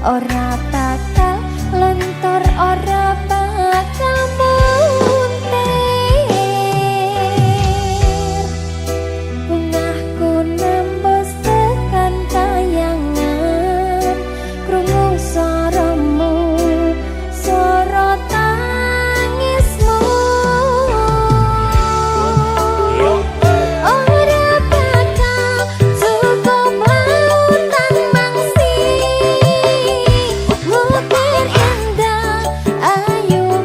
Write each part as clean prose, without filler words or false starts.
ora bakal lentur ora bakal muntir bungahku nembus tekan kayangan krungu soromu soro tangismu ora bakal cukup lautan mangsi mukir indah ayu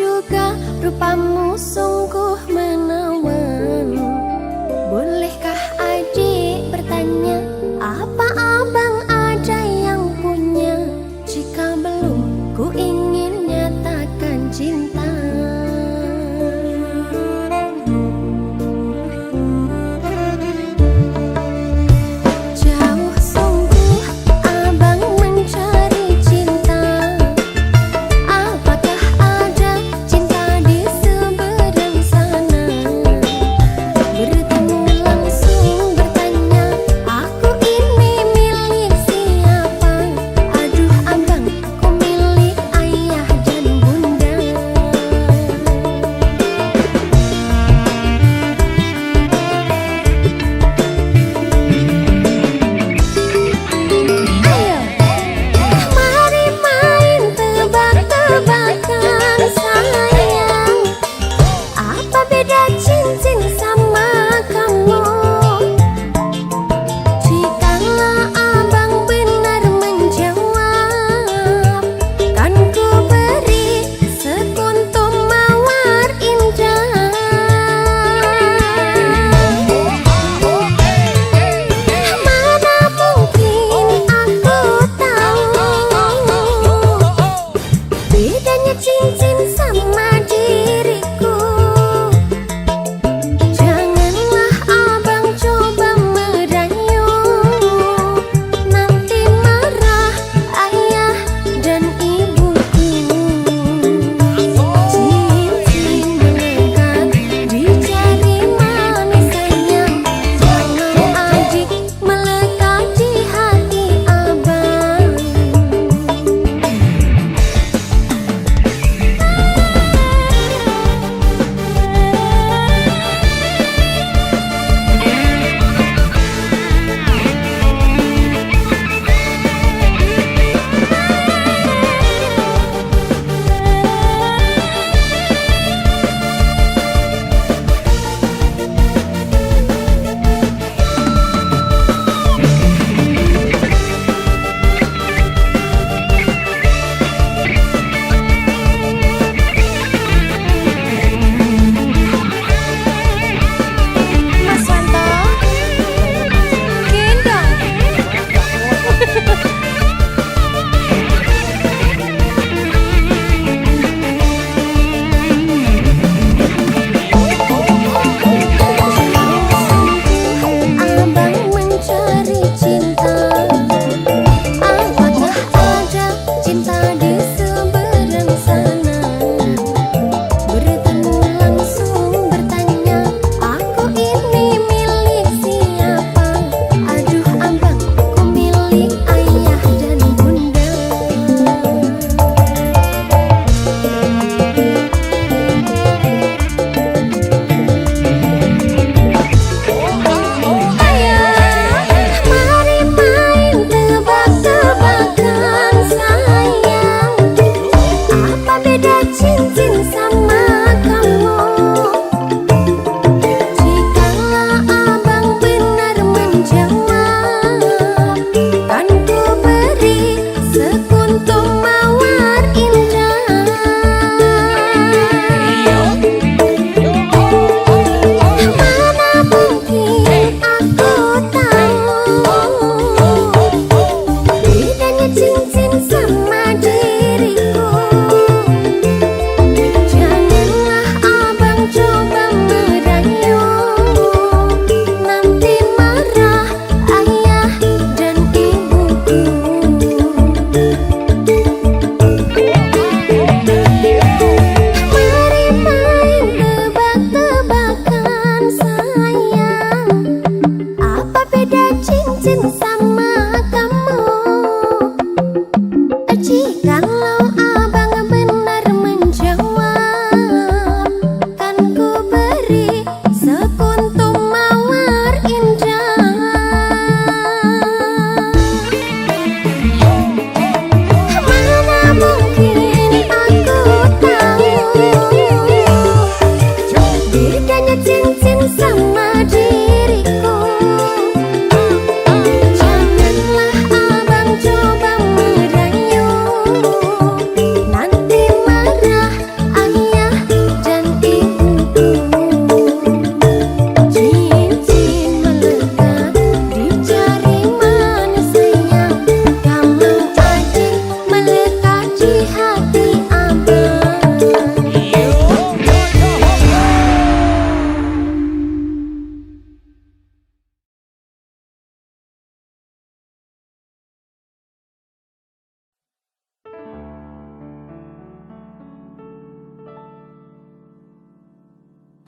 juga rupamu sungguh menawan. Bolehkah adik bertanya, apa abang ada yang punya? Jika belum, ku ingin nyatakan cinta. Jauh sungguh abang mencari cinta. Apakah ada cinta di seberang sana?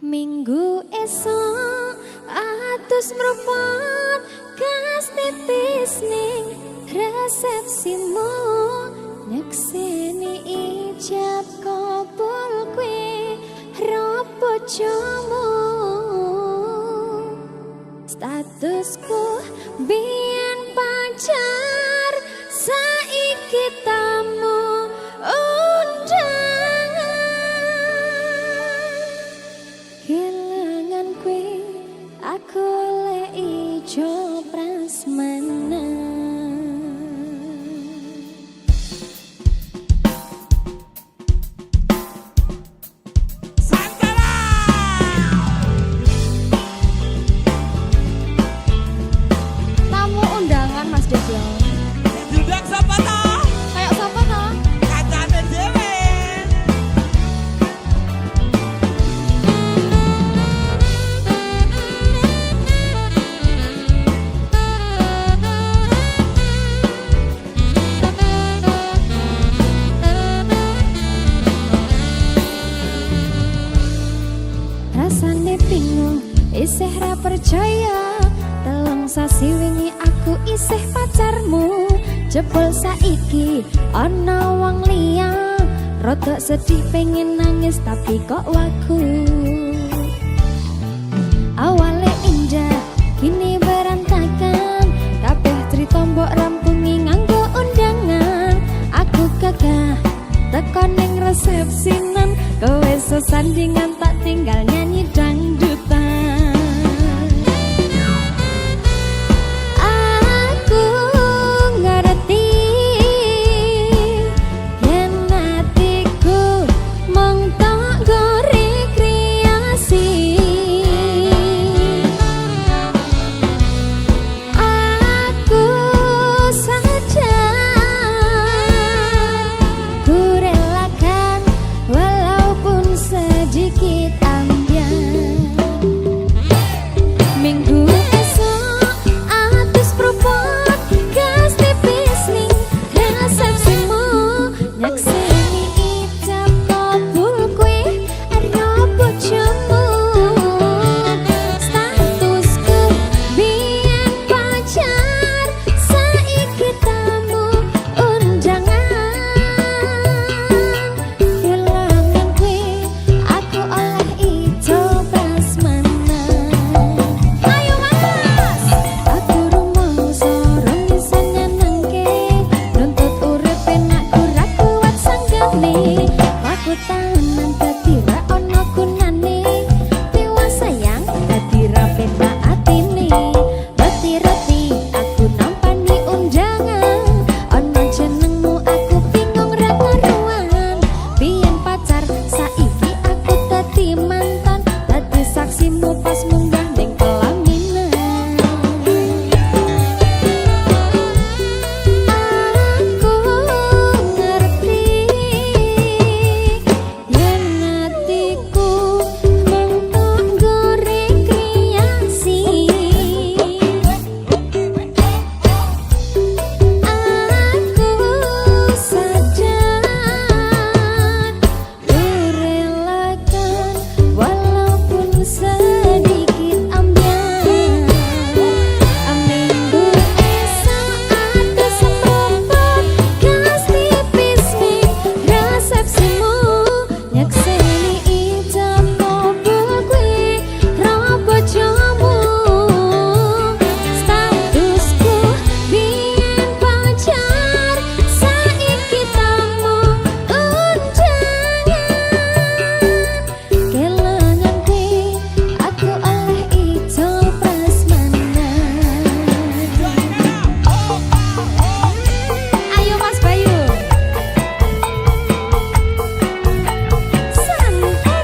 Minggu esok atus mrupot gas tipis ning resepsimu nyekseni ijab kabul kue ropo jomu statusku biyen pacar saiki tamu kehilangan kue aku le ijo prasmanan. Tamu undangan Mas Deblong. Diundang sapa to? Kayak sapa to? Kancane dhewe. Rasane bingung, isih ra percaya. Telung sasi wingi aku isih pacarmu. Jebul saiki ana wong liya. Rodok sedih pengen nangis tapi kok waku. Awale indah, kini berantakan. Kabeh crita mbok rampungi nganggo undangan. Aku gagah teko ning resepsinan. Kowe sesandingan tak tinggal nyanyi dangdutan. Aku ngerti yen atiku mung tok go rekreasi. Aku sadar ku relakan walaupun sedikit ambian. Minggu esok atus propot gas tipis ning resepsimu nyakseni ijab kabul kue ero bojomu statusku biyen pacar saiki tamu undangan kehilangan kue aku oleh ijo prasmanan. Ayo mas, aku rumangsa rong bisa nyenengke nuntut urip enak ora kuat sanggane aku tahanan dadi ra ono gunane dewa sayang dadi ra penak atine reti-reti aku nampani undangan ono jenengmu aku bingung ra karuan biyen pacar saiki aku dadi mantan dadi saksimu pas munggah ning pelaminan. Aku ngerti yen atiku mung tok go rekreasi. Aku sadar ku relakan walaupun sedikit ambian. Minggu esok atus propot gas tipis ning resepsimu nyakseni ijab kabul kue ro bojomu statusku biyen pacar saiki tamu undangan kehilangan kue aku oleh ijo prasmanan. Ayo Mas Bayu santai.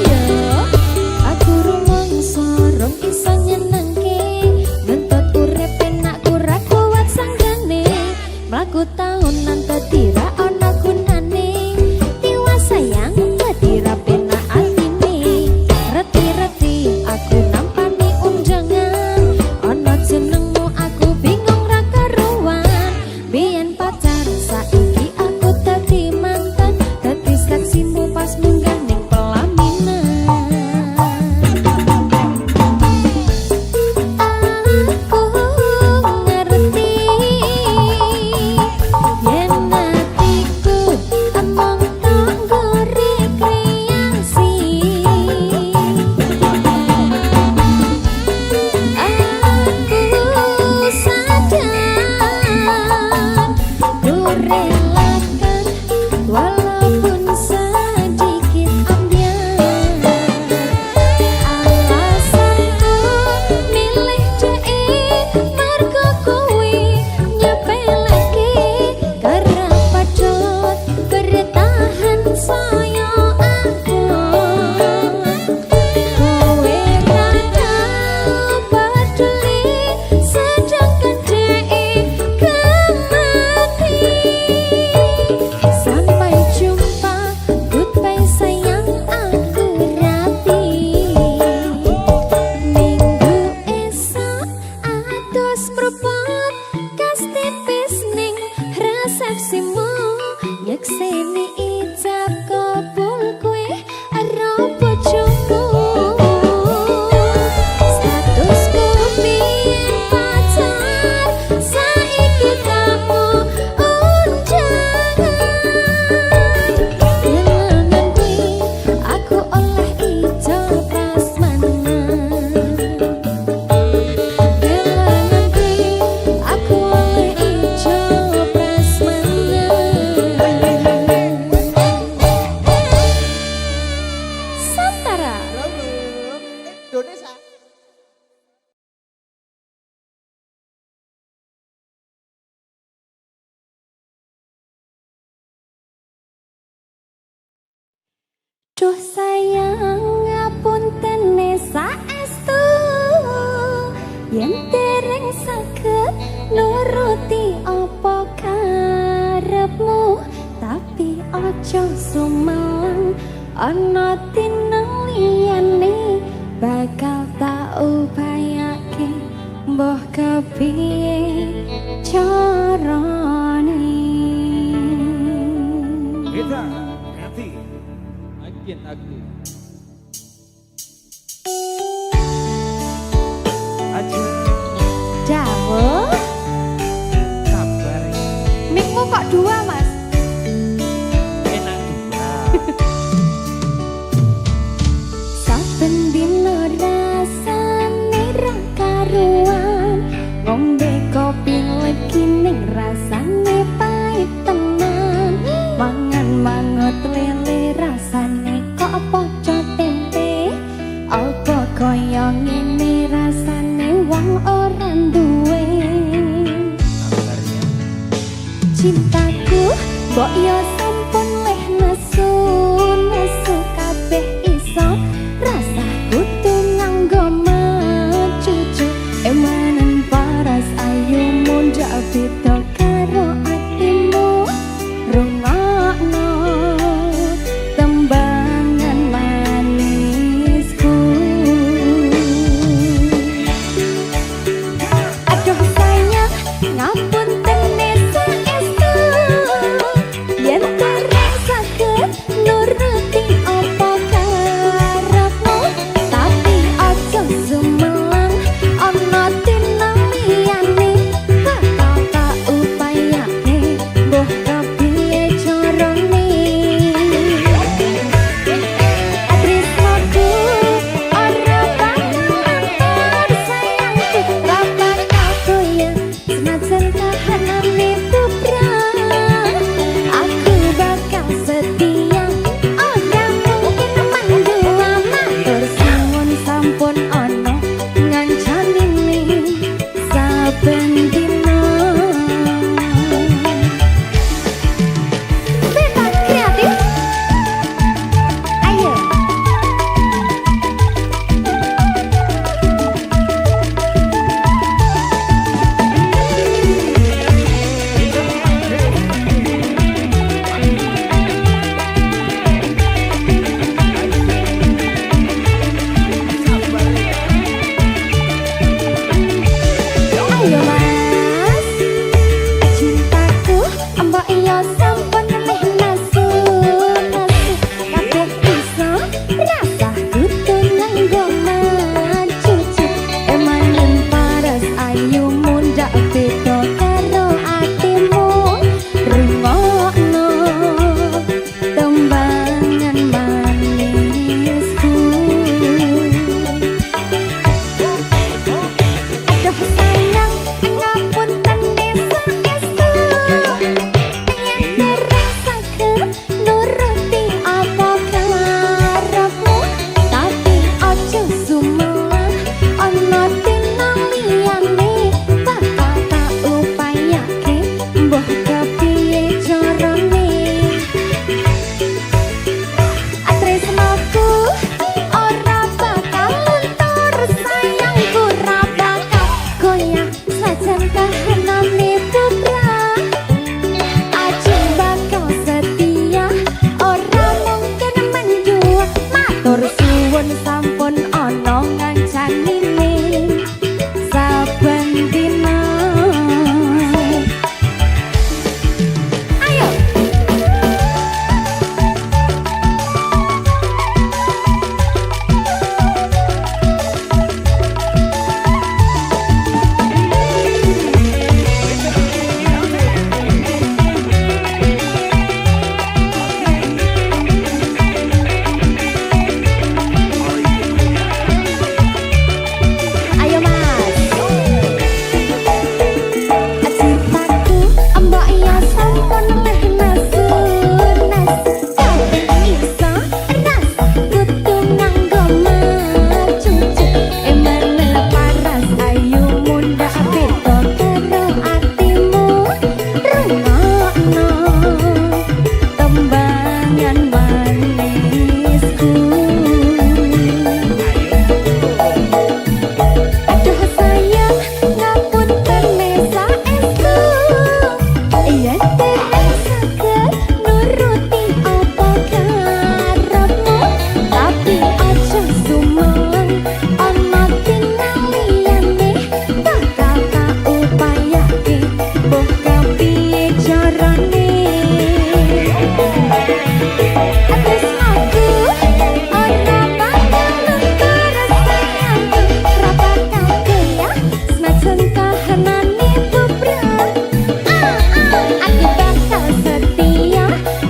Iya, aku rumangsa rong iso nyenengke nuntut urip enak ora kuat sanggane mlaku tahunan dadi ra pacar, saiki aku dadi mantan, dadi saksimu pas munggah ning pelaminan. Aku ngerti yen atiku among tanggo rekreasi. Aku sadar ku relakan walaupun sedikit ambiar. Alasanku milih dhek mergo kowe nyepeleke karena padha bertahan saya aku. Kowe ra tau peduli sedangkan dhek kemati. Sampai jumpa, goodbye sayang aku rati. Minggu esok atus propot kas tipis ning resepsimu, nyekseni ijab kabul kowe aro bojoku. Statusku biyen pacar, saiki kamu undangan. Lengan kuwi aku oleh ijab prasmanan. Lengan kuwi aku oleh ijab prasmanan. Santara. Indonesia. Duh sayang ngapunten saestu yen dereng saged nuruti apa karepmu, tapi aja sumelang ana tineng liyane bakal tak upayake mbah kepiye carane. Kita ganti makin aktif. Aja Dawuh, kabar mikmu kok dua mas? enak juga. Saben dina rasane ra karuan, ngombe kopi legi ning rasane pahit tenan. Mangan mangut lele rasane kok padha tempe, apa kaya ngene rasane wong ora duwe. Kabarnya Cintaku mbok yo sampun leh nesu kabeh iso, rasaku tuh nganggo mecucu. Emanen paras ayumu ndak beda karo atimu. Rungokno tembangan manisku. Aduh sayang, ngapunten saestu yen dereng saged nurut corone Atas aku ora bakal luntur sayangku Ora bakal goyah semacam kahanane bubrek Aku bakal setia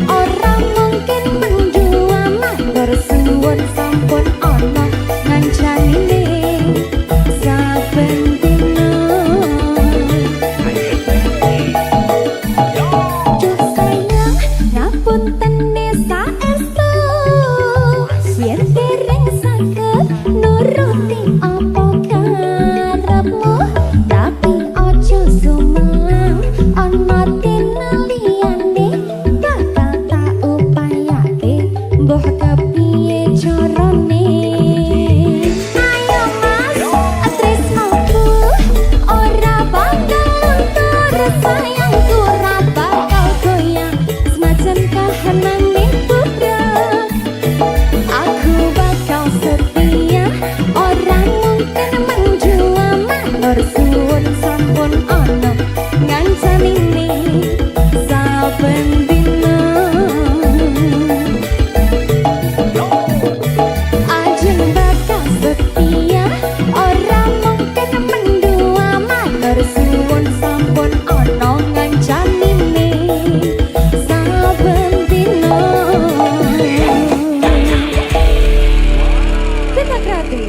ora mungkin mendua matur suwun sampun ana ngancanine saben dina Duh sayang ngapunten saestu yen dereng saged nuruti apa karepmu tapi aja sumelang ana dina liyane bakal tak upayake mbuh kepiye carane ayo mas tresnoku ora bakal luntur sayangku ora bakal goyang semacam kahanane bubrek aku bakal setia orang mungkin menjua matur suwun sampun ana ngancanine saben dina ajeng bakal setia orang mungkin mendua matur suwun sampun ana ngancanine saben dina kita kreatif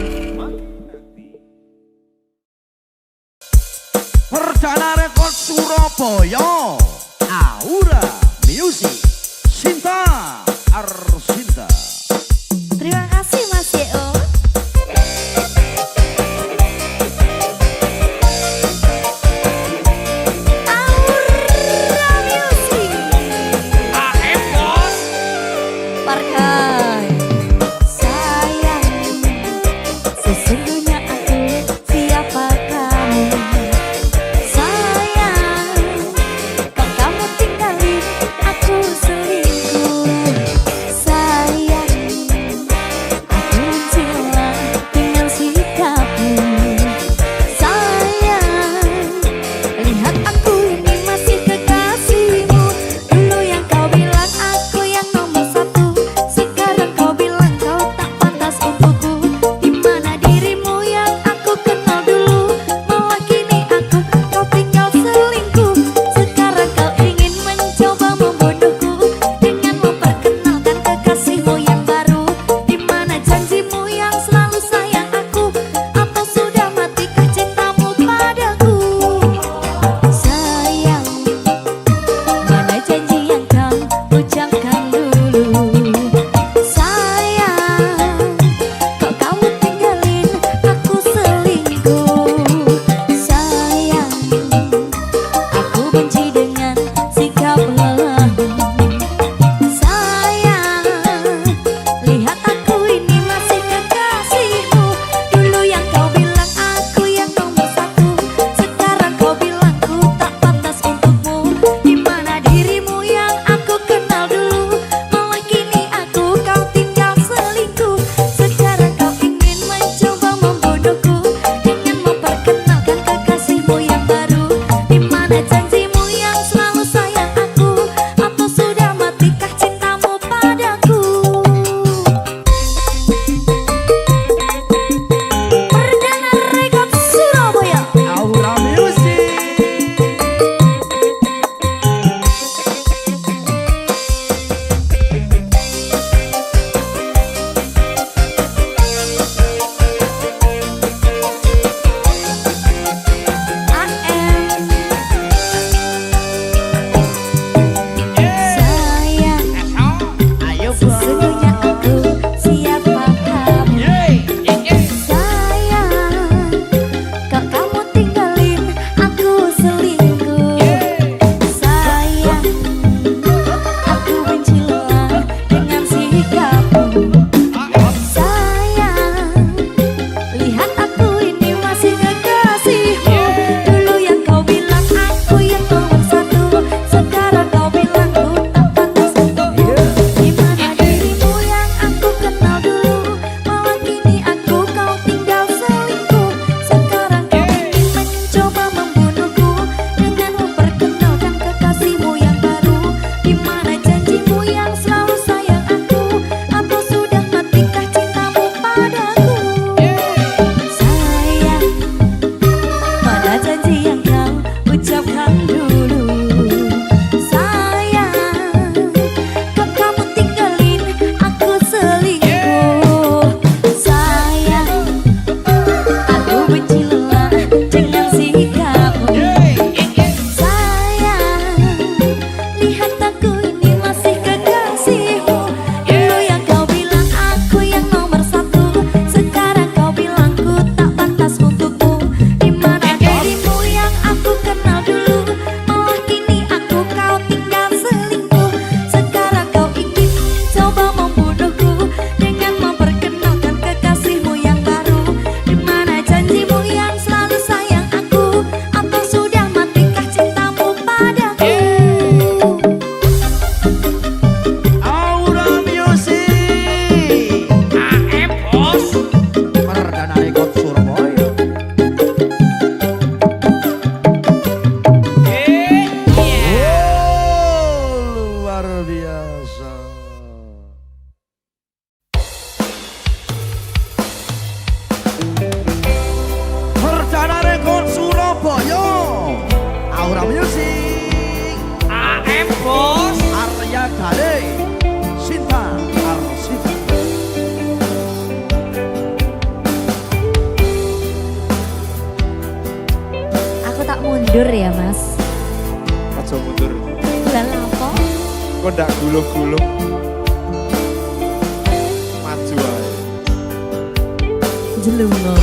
Perdana Rekod Surabaya, Aura Music, Sinta Arsinta. terima kasih Mas Yeo Aura Music Parkai sayang sesungguhnya aku siapa kamu sayang kok kamu tinggalin aku selingkuh sayang Bos. Arya Gade, Sinta Arsinta. Aku tak mundur ya mas. Aja mundur. Bulan apa? Kok ndak gulung-gulung. Maju ae. Jelungo.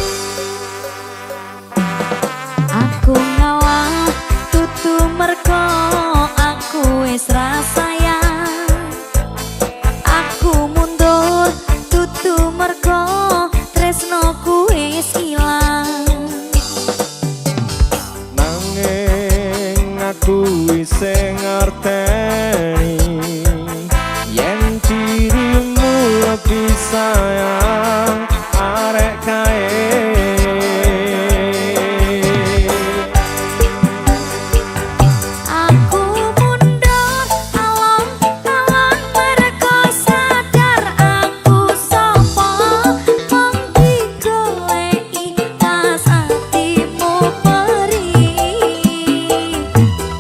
Aku ngalah tutu merko aku wis ra sayang. Aku mundur tutu merko tresnoku wis ilang. Nanging aku wis ngerteni yen dirimu lebih sayang arek kae. Aku mundur alon-alon merko sadar aku sapa mung digoleki tas atimu perih.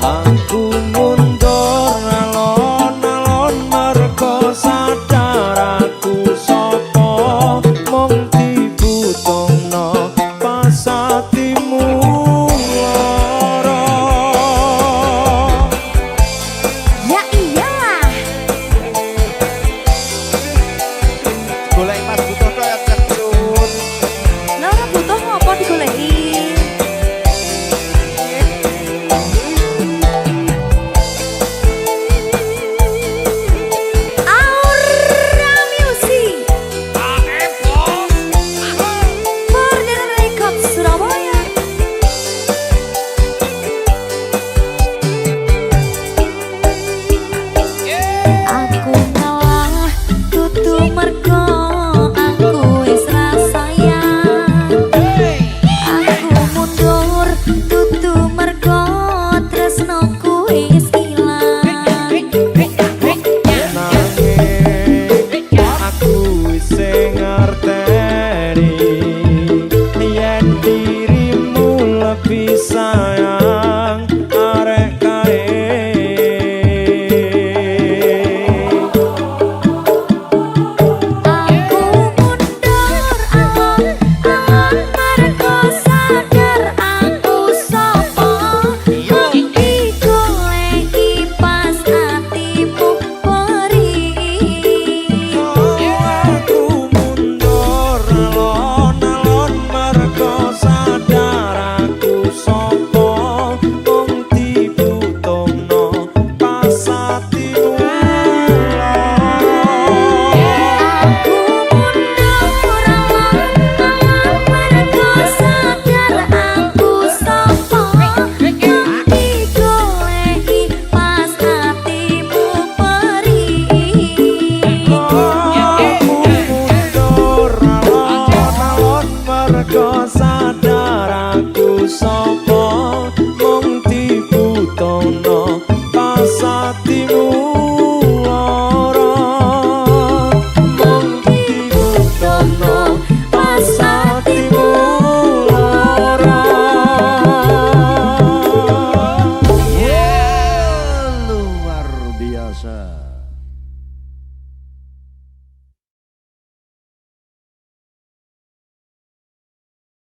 Aku mundur alon-alon merko sadar aku sapa mung dibutuhno pas atimu lara. Ya iyalah, Golek pas butuh tok ya kecut. lah ora butuh ngopo digoleki. Aura Music, Forbidden Records Surabaya. Aku ngalah tutu merko aku wis ra sayang. Aku mundur tutu merko tresnoku wis ilang. Nanging aku wis ngerteni yen dirimu lebih sayang arek kae. Aku mundur alon-alon merko sadar aku sapa mung digoleki pas atimu perih. Aku mundur alon-alon merko sadar aku sapa mung dibutuhno pas atimu lara. Aku mundur alon-alon merko sadar aku sapa mung digoleki pas atimu perih. Aku mundur alon-alon mergo sadar aku sapa mung dibutuhno pas atimu lara. Mung dibutuhno pas atimu lara. Luar biasa.